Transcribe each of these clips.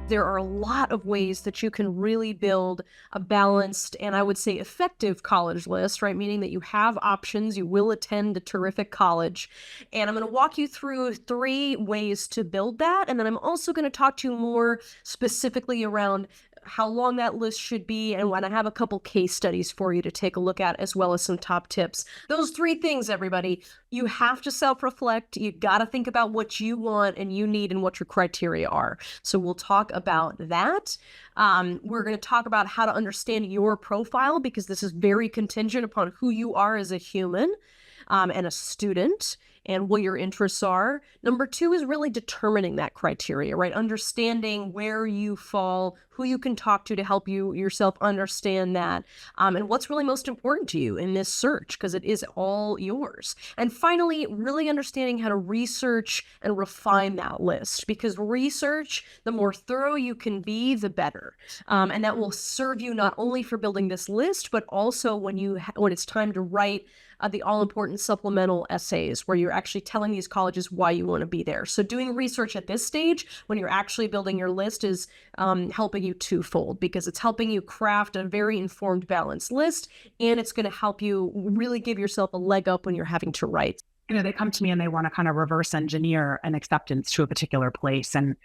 There are a lot of ways that you can really build a balanced and I would say effective college list, right? Meaning that you have options, you will attend a terrific college. And I'm going to walk you through 3 ways to build that. And then I'm also going to talk to you more specifically around how long that list should be. And when I have a couple case studies for you to take a look at, as well as some top tips. Those 3 things, everybody, you have to self-reflect. You got to think about what you want and you need and what your criteria are. So we'll talk about that. We're going to talk about how to understand your profile because this is very contingent upon who you are as a human and a student and what your interests are. Number 2 is really determining that criteria, right? Understanding where you fall, who you can talk to help you yourself understand that, and what's really most important to you in this search, because it is all yours. And finally, really understanding how to research and refine that list, because research, the more thorough you can be, the better. And that will serve you not only for building this list, but also when it's time to write the all-important supplemental essays where you're actually telling these colleges why you want to be there. So doing research at this stage, when you're actually building your list, is helping you twofold, because it's helping you craft a very informed, balanced list, and it's going to help you really give yourself a leg up when you're having to write. They come to me and they want to kind of reverse engineer an acceptance to a particular place. And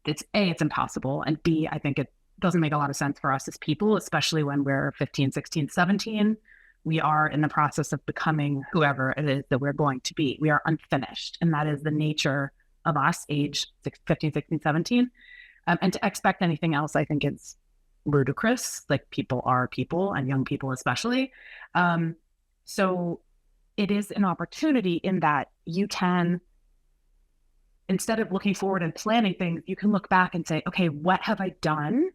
it's A, it's impossible. And B, I think it doesn't make a lot of sense for us as people, especially when we're 15, 16, 17. We are in the process of becoming whoever it is that we're going to be. We are unfinished. And that is the nature of us, age 15, 16, 17. And to expect anything else, I think is ludicrous. Like, people are people, and young people especially. So it is an opportunity in that you can, instead of looking forward and planning things, you can look back and say, okay, what have I done?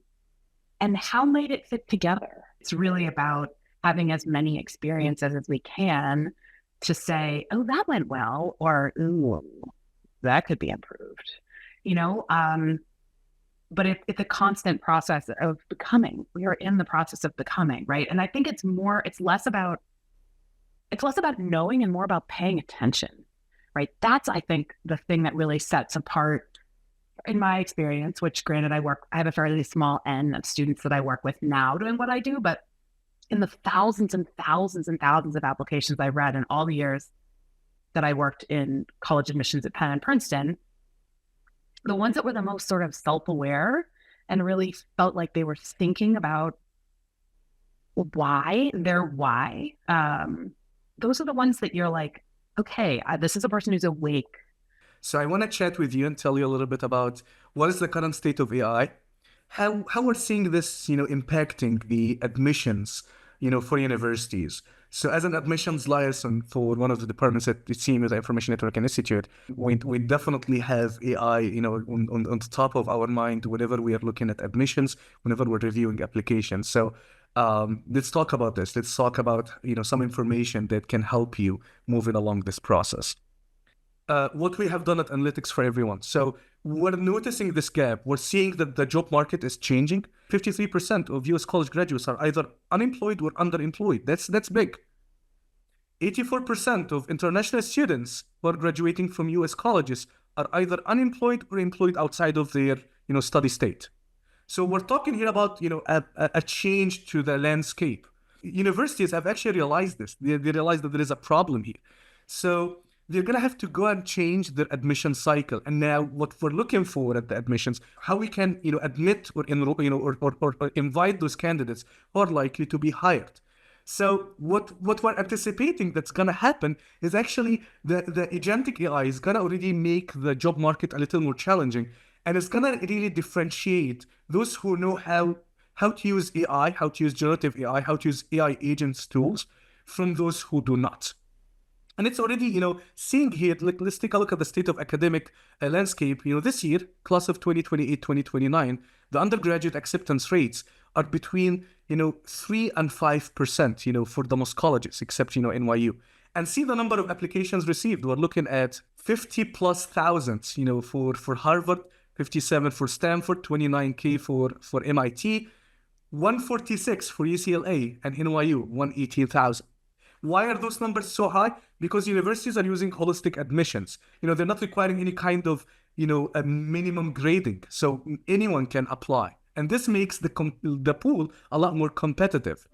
And how might it fit together? It's really about having as many experiences as we can to say, oh, that went well, or, ooh, that could be improved, but it's a constant process of becoming. We are in the process of becoming, right? And I think it's less about knowing and more about paying attention, right? That's, I think, the thing that really sets apart, in my experience, which granted I have a fairly small N of students that I work with now doing what I do, but in the thousands and thousands and thousands of applications I've read in all the years that I worked in college admissions at Penn and Princeton, the ones that were the most sort of self-aware and really felt like they were thinking about why, those are the ones that you're like, okay, this is a person who's awake. So I want to chat with you and tell you a little bit about what is the current state of AI, how we're seeing this, impacting the admissions, for universities. So as an admissions liaison for one of the departments at the CMU, the Information Networking Institute, we definitely have AI, on the top of our mind whenever we are looking at admissions, whenever we're reviewing applications. So let's talk about this. Let's talk about, some information that can help you moving along this process. What we have done at Analytics for Everyone. So we're noticing this gap. We're seeing that the job market is changing. 53% of US college graduates are either unemployed or underemployed. That's big. 84% of international students who are graduating from US colleges are either unemployed or employed outside of their, study state. So we're talking here about, a change to the landscape. Universities have actually realized this. They realize that there is a problem here. So they're going to have to go and change their admission cycle. And now what we're looking for at the admissions, how we can, admit or enroll, or invite those candidates who are likely to be hired. So what we're anticipating that's going to happen is actually the agentic AI is going to already make the job market a little more challenging. And it's going to really differentiate those who know how to use AI, how to use generative AI, how to use AI agents tools from those who do not. And it's already, seeing here, like, let's take a look at the state of academic landscape. This year, class of 2028, 2029, the undergraduate acceptance rates are between, 3 and 5%, for the most colleges, except, NYU. And see the number of applications received. We're looking at 50 plus thousands, for Harvard, 57 for Stanford, 29K for MIT, 146 for UCLA, and NYU, 118,000. Why are those numbers so high? Because universities are using holistic admissions. They're not requiring any kind of, a minimum grading. So anyone can apply. And this makes the pool a lot more competitive.